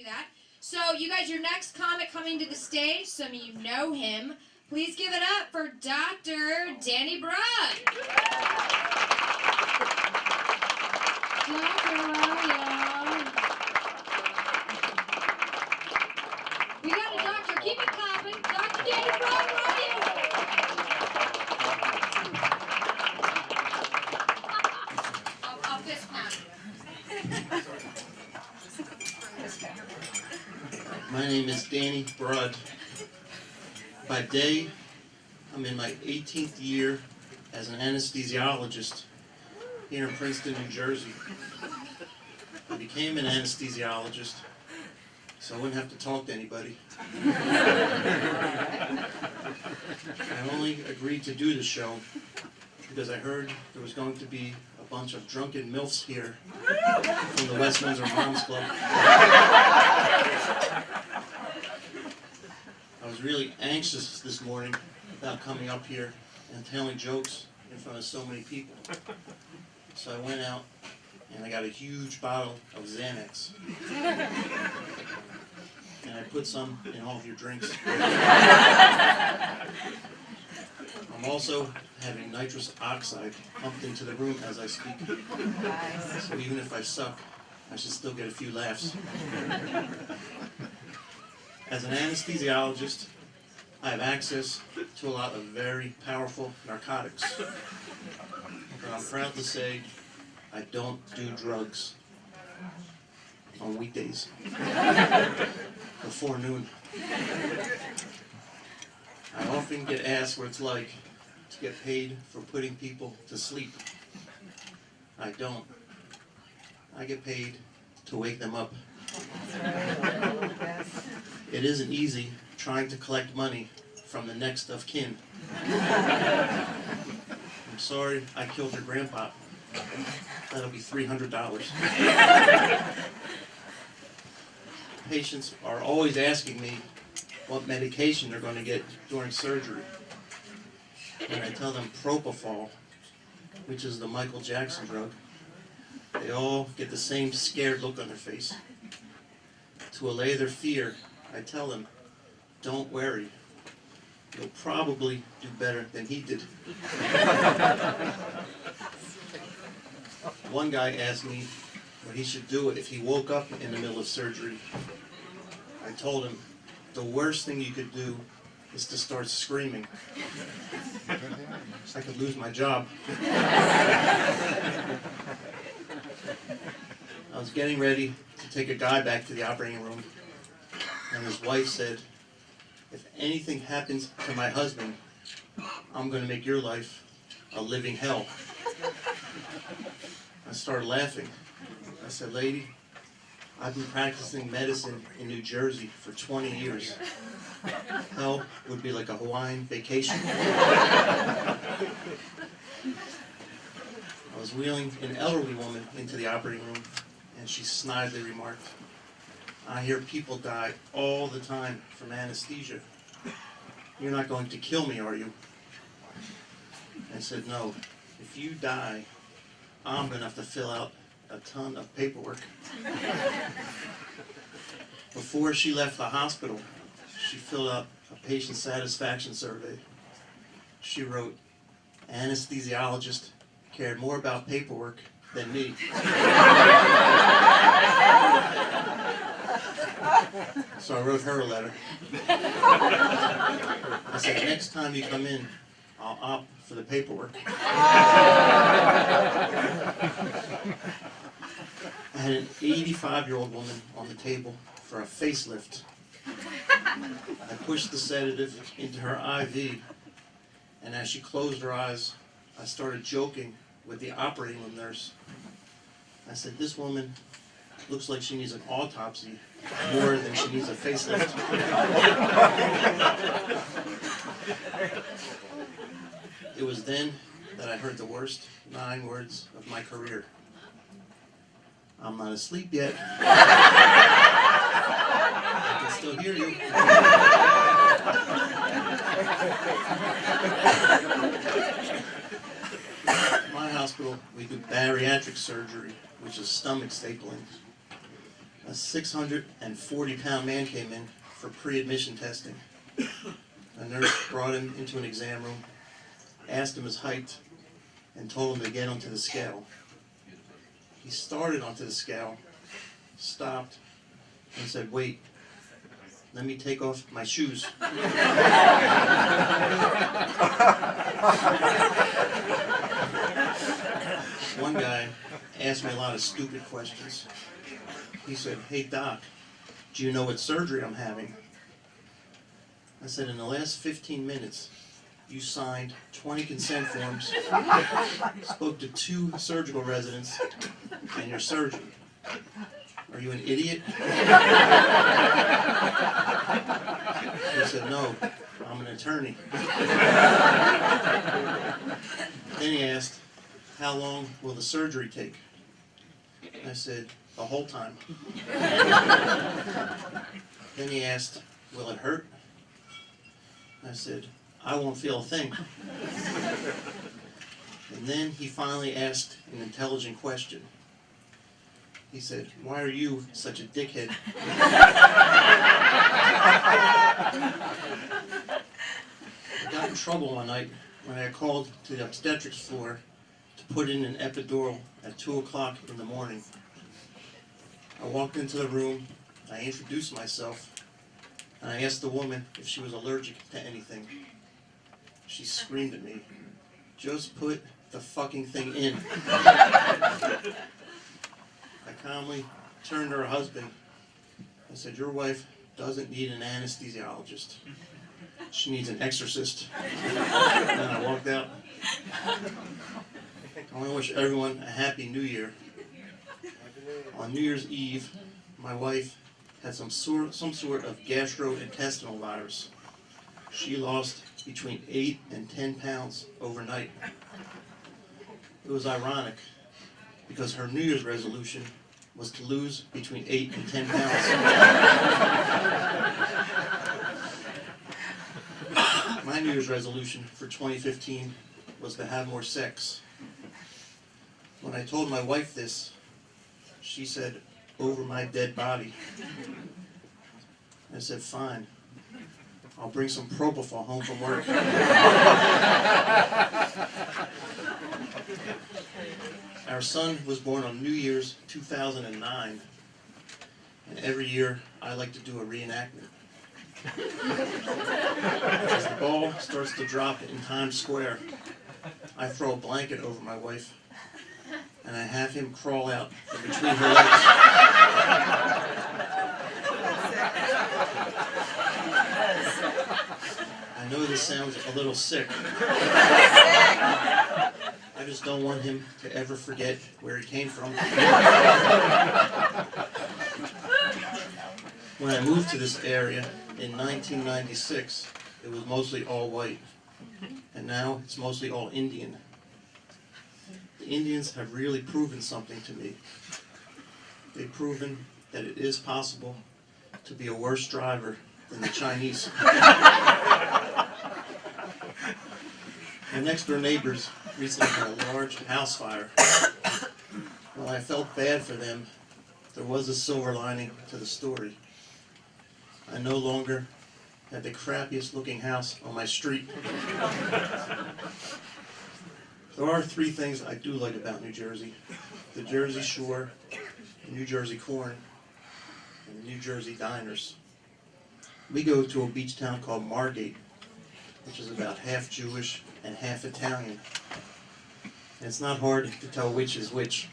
do that. So, you guys, your next comic coming to the stage, some of you know him. Please give it up for Dr. Danny Broad. Dr. William. We got a doctor. Keep it clapping. Dr. Danny Broad, where are you? I'll fist pump you. My name is Danny Broad. By day, I'm in my 18th year as an anesthesiologist here in Princeton, New Jersey. I became an anesthesiologist so I wouldn't have to talk to anybody. I only agreed to do the show because I heard there was going to be a bunch of drunken MILFs here from the West Windsor Moms Club. I was really anxious this morning about coming up here and telling jokes in front of so many people. So I went out and I got a huge bottle of Xanax. And I put some in all of your drinks. I'm also having nitrous oxide pumped into the room as I speak. So even if I suck, I should still get a few laughs. As an anesthesiologist, I have access to a lot of very powerful narcotics. But I'm proud to say I don't do drugs on weekdays before noon. I often get asked what it's like to get paid for putting people to sleep. I don't. I get paid to wake them up. It isn't easy trying to collect money from the next of kin. I'm sorry I killed your grandpa. That'll be $300. Patients are always asking me what medication they're going to get during surgery. When I tell them propofol, which is the Michael Jackson drug, they all get the same scared look on their face. To allay their fear, I tell them, don't worry. You'll probably do better than he did. One guy asked me what he should do if he woke up in the middle of surgery. I told him, the worst thing you could do is to start screaming. I could lose my job. I was getting ready to take a guy back to the operating room, and his wife said, if anything happens to my husband, I'm going to make your life a living hell. I started laughing. I said, lady, I've been practicing medicine in New Jersey for 20 years. Hell would be like a Hawaiian vacation. I was wheeling an elderly woman into the operating room, and she snidely remarked, I hear people die all the time from anesthesia. You're not going to kill me, are you? I said, no. If you die, I'm going to have to fill out a ton of paperwork. Before she left the hospital, she filled out a patient satisfaction survey. She wrote, anesthesiologist cared more about paperwork than me. So I wrote her a letter. I said, next time you come in, I'll opt for the paperwork. I had an 85-year-old woman on the table for a facelift. I pushed the sedative into her IV, and as she closed her eyes, I started joking with the operating room nurse. I said, this woman looks like she needs an autopsy more than she needs a facelift. It was then that I heard the worst 9 words of my career. I'm not asleep yet. I can still hear you. At my hospital, we do bariatric surgery, which is stomach stapling. a 640-pound man came in for pre-admission testing. A nurse brought him into an exam room, asked him his height, and told him to get onto the scale. He started onto the scale, stopped, and said, "Wait, let me take off my shoes." One guy asked me a lot of stupid questions. He said, "Hey doc, do you know what surgery I'm having?" I said, "In the last 15 minutes, you signed 20 consent forms, spoke to 2 surgical residents, and your surgeon. Are you an idiot?" He said, "No, I'm an attorney." Then he asked, "How long will the surgery take?" I said, "The whole time." Then he asked, "Will it hurt?" I said, "I won't feel a thing." And then he finally asked an intelligent question. He said, "Why are you such a dickhead?" I got in trouble one night when I called to the obstetrics floor to put in an epidural at 2 o'clock in the morning. I walked into the room, I introduced myself, and I asked the woman if she was allergic to anything. She screamed at me, "Just put the fucking thing in." I calmly turned to her husband and said, "Your wife doesn't need an anesthesiologist. She needs an exorcist." And then I walked out. I want to wish everyone a happy New Year. On New Year's Eve, my wife had some sort of gastrointestinal virus. She lost between 8 and 10 pounds overnight. It was ironic because her New Year's resolution was to lose between 8 and 10 pounds. My New Year's resolution for 2015 was to have more sex. When I told my wife this, she said, "Over my dead body." I said, "Fine. I'll bring some propofol home from work." Our son was born on New Year's 2009, and every year I like to do a reenactment. As the ball starts to drop in Times Square, I throw a blanket over my wife, and I have him crawl out from between her legs. I know this sounds a little sick. I just don't want him to ever forget where he came from. When I moved to this area in 1996, it was mostly all white, and now it's mostly all Indian. The Indians have really proven something to me. They've proven that it is possible to be a worse driver than the Chinese. My next door neighbors recently had a large house fire. While I felt bad for them, there was a silver lining to the story. I no longer had the crappiest looking house on my street. There are 3 things I do like about New Jersey: the Jersey Shore, the New Jersey corn, and the New Jersey diners. We go to a beach town called Margate, which is about half Jewish and half Italian. And it's not hard to tell which is which.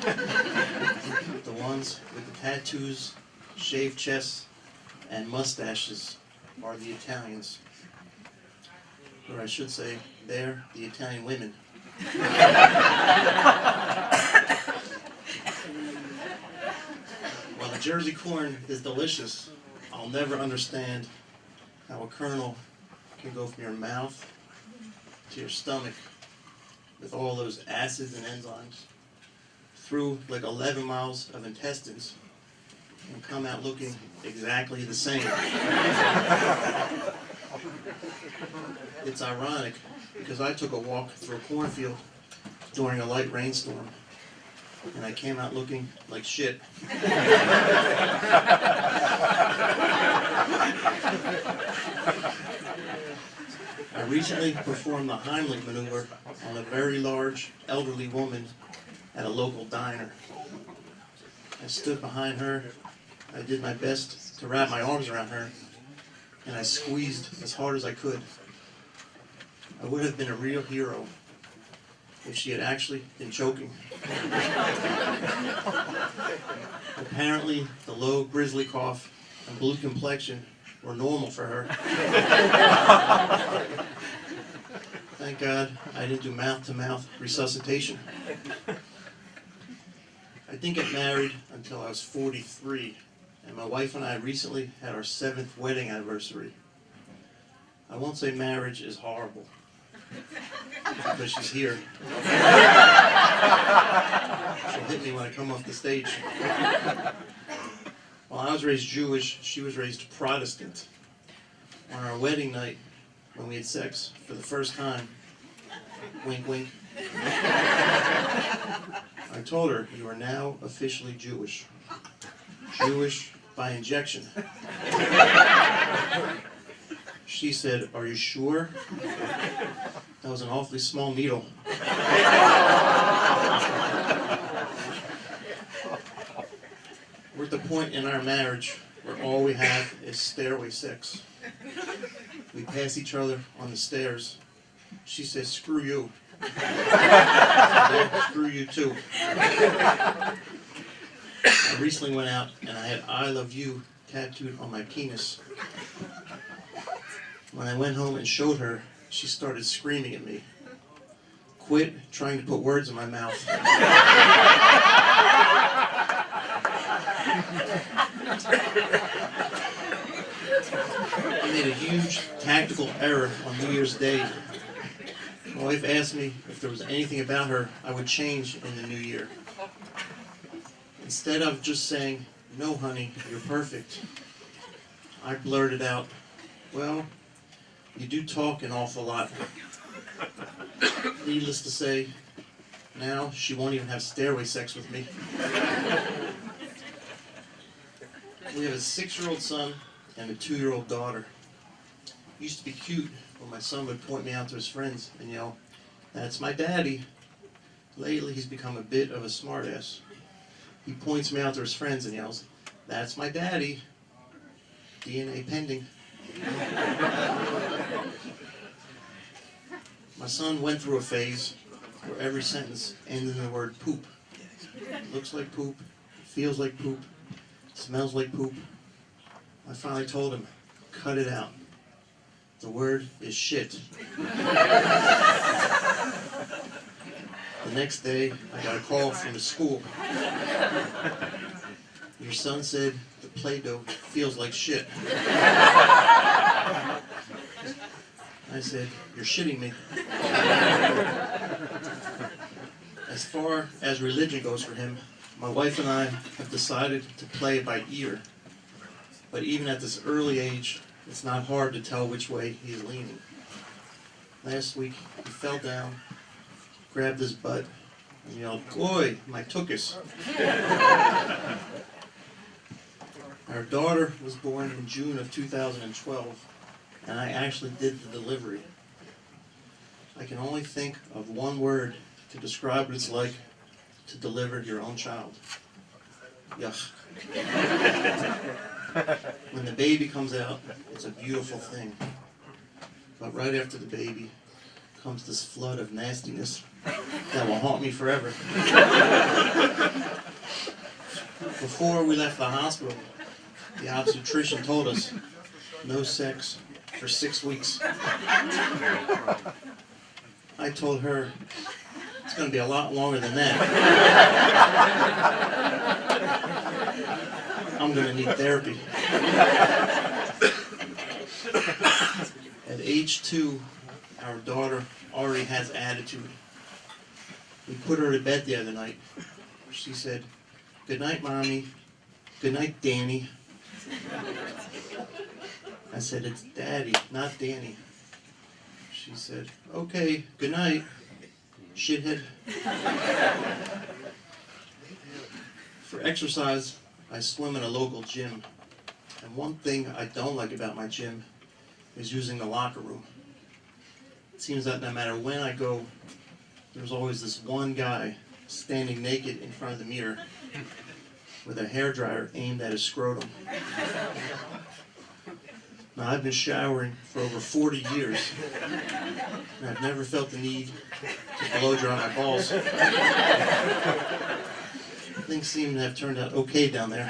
The ones with the tattoos, shaved chests, and mustaches are the Italians. Or I should say, they're the Italian women. While the Jersey corn is delicious, I'll never understand how a kernel can go from your mouth to your stomach with all those acids and enzymes through like 11 miles of intestines and come out looking exactly the same. It's ironic because I took a walk through a cornfield during a light rainstorm, and I came out looking like shit. I recently performed the Heimlich maneuver on a very large elderly woman at a local diner. I stood behind her, I did my best to wrap my arms around her, and I squeezed as hard as I could. I would have been a real hero if she had actually been choking. Apparently, the low grizzly cough and blue complexion were normal for her. Thank God I didn't do mouth-to-mouth resuscitation. I didn't get married until I was 43, and my wife and I recently had our 7th wedding anniversary. I won't say marriage is horrible, because she's here. She'll hit me when I come off the stage. While I was raised Jewish, she was raised Protestant. On our wedding night, when we had sex for the first time, wink wink, I told her, "You are now officially Jewish. Jewish by injection." She said, "Are you sure?" That was an awfully small needle. We're at the point in our marriage where all we have is stairway sex. We pass each other on the stairs. She says, "Screw you." Yeah, screw you too. I recently went out and I had "I love you" tattooed on my penis. When I went home and showed her, she started screaming at me. Quit trying to put words in my mouth. I made a huge tactical error on New Year's Day. My wife asked me if there was anything about her I would change in the new year. Instead of just saying, "No, honey, you're perfect," I blurted out, "Well, you do talk an awful lot." Needless to say, now she won't even have stairway sex with me. We have a 6-year-old son and a 2-year-old daughter. It used to be cute when my son would point me out to his friends and yell, "That's my daddy." Lately, he's become a bit of a smartass. He points me out to his friends and yells, "That's my daddy. DNA pending." My son went through a phase where every sentence ended in the word poop. Looks like poop, feels like poop, smells like poop. I finally told him, "Cut it out. The word is shit." The next day, I got a call from the school. "Your son said the Play-Doh feels like shit." I said, "You're shitting me." As far as religion goes for him, my wife and I have decided to play it by ear. But even at this early age, it's not hard to tell which way he's leaning. Last week, he fell down, grabbed his butt, and yelled, "Oi, my tuchus." Our daughter was born in June of 2012, and I actually did the delivery. I can only think of one word to describe what it's like to deliver your own child. Yuck. When the baby comes out, it's a beautiful thing. But right after the baby comes this flood of nastiness that will haunt me forever. Before we left the hospital, the obstetrician told us, "No sex for 6 weeks." I told her, "It's going to be a lot longer than that. I'm going to need therapy." At age 2, our daughter already has attitude. We put her to bed the other night. She said, "Good night, Mommy. Good night, Danny." I said, "It's Daddy, not Danny." She said, "Okay, good night, shithead." For exercise, I swim in a local gym. And one thing I don't like about my gym is using the locker room. It seems that no matter when I go, there's always this one guy standing naked in front of the mirror with a hairdryer aimed at his scrotum. Now, I've been showering for over 40 years, and I've never felt the need to blow dry my balls. Things seem to have turned out okay down there.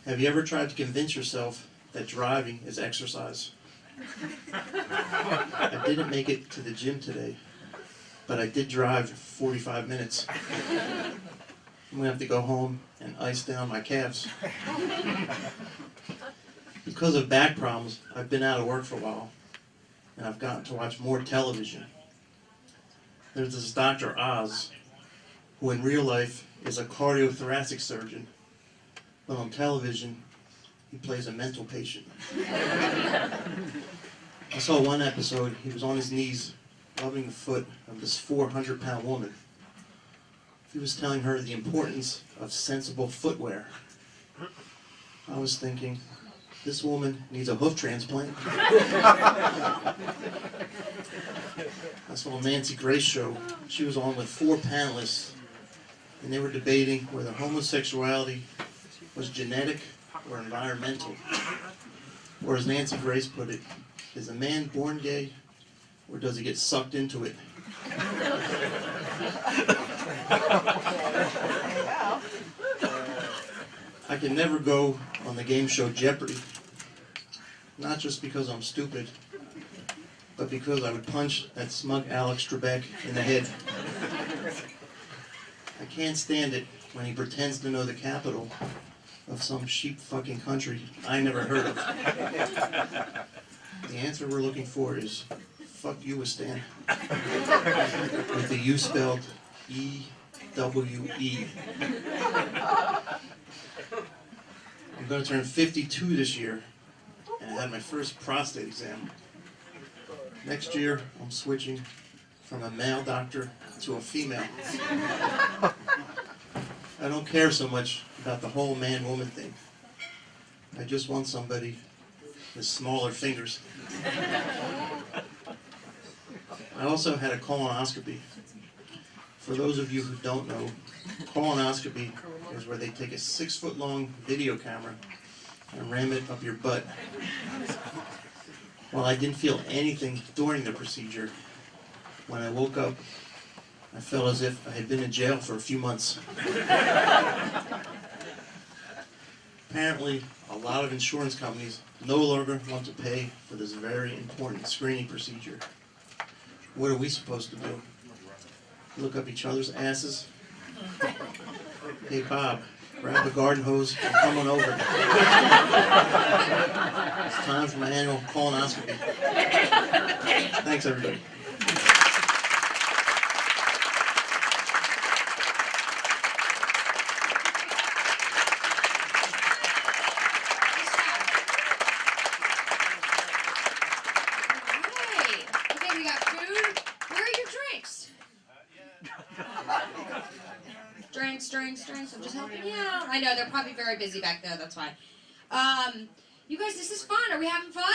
Have you ever tried to convince yourself that driving is exercise? I didn't make it to the gym today, but I did drive 45 minutes. I'm going to have to go home and ice down my calves. Because of back problems, I've been out of work for a while, and I've gotten to watch more television. There's this Dr. Oz, who in real life is a cardiothoracic surgeon, but on television, he plays a mental patient. I saw one episode, he was on his knees, rubbing the foot of this 400-pound woman. He was telling her the importance of sensible footwear. I was thinking, this woman needs a hoof transplant. I saw a Nancy Grace show. She was on with 4 panelists, and they were debating whether homosexuality was genetic or environmental. Or as Nancy Grace put it, is a man born gay, or does he get sucked into it? I can never go on the game show Jeopardy, not just because I'm stupid, but because I would punch that smug Alex Trebek in the head. I can't stand it when he pretends to know the capital of some sheep-fucking country I never heard of. The answer we're looking for is, fuck you, Stan. With the U spelled E-W-E. I'm going to turn 52 this year, and I had my first prostate exam. Next year, I'm switching from a male doctor to a female. I don't care so much about the whole man-woman thing. I just want somebody with smaller fingers. I also had a colonoscopy. For those of you who don't know, colonoscopy is where they take a 6-foot-long video camera and ram it up your butt. While I didn't feel anything during the procedure, when I woke up, I felt as if I had been in jail for a few months. Apparently, a lot of insurance companies no longer want to pay for this very important screening procedure. What are we supposed to do? Look up each other's asses? Hey, Bob, grab the garden hose and come on over. It's time for my annual colonoscopy. Thanks, everybody. Okay, we got food. Where are your drinks? Drinks. I'm just helping you out. I know, they're probably very busy back there, that's why. You guys, this is fun. Are we having fun?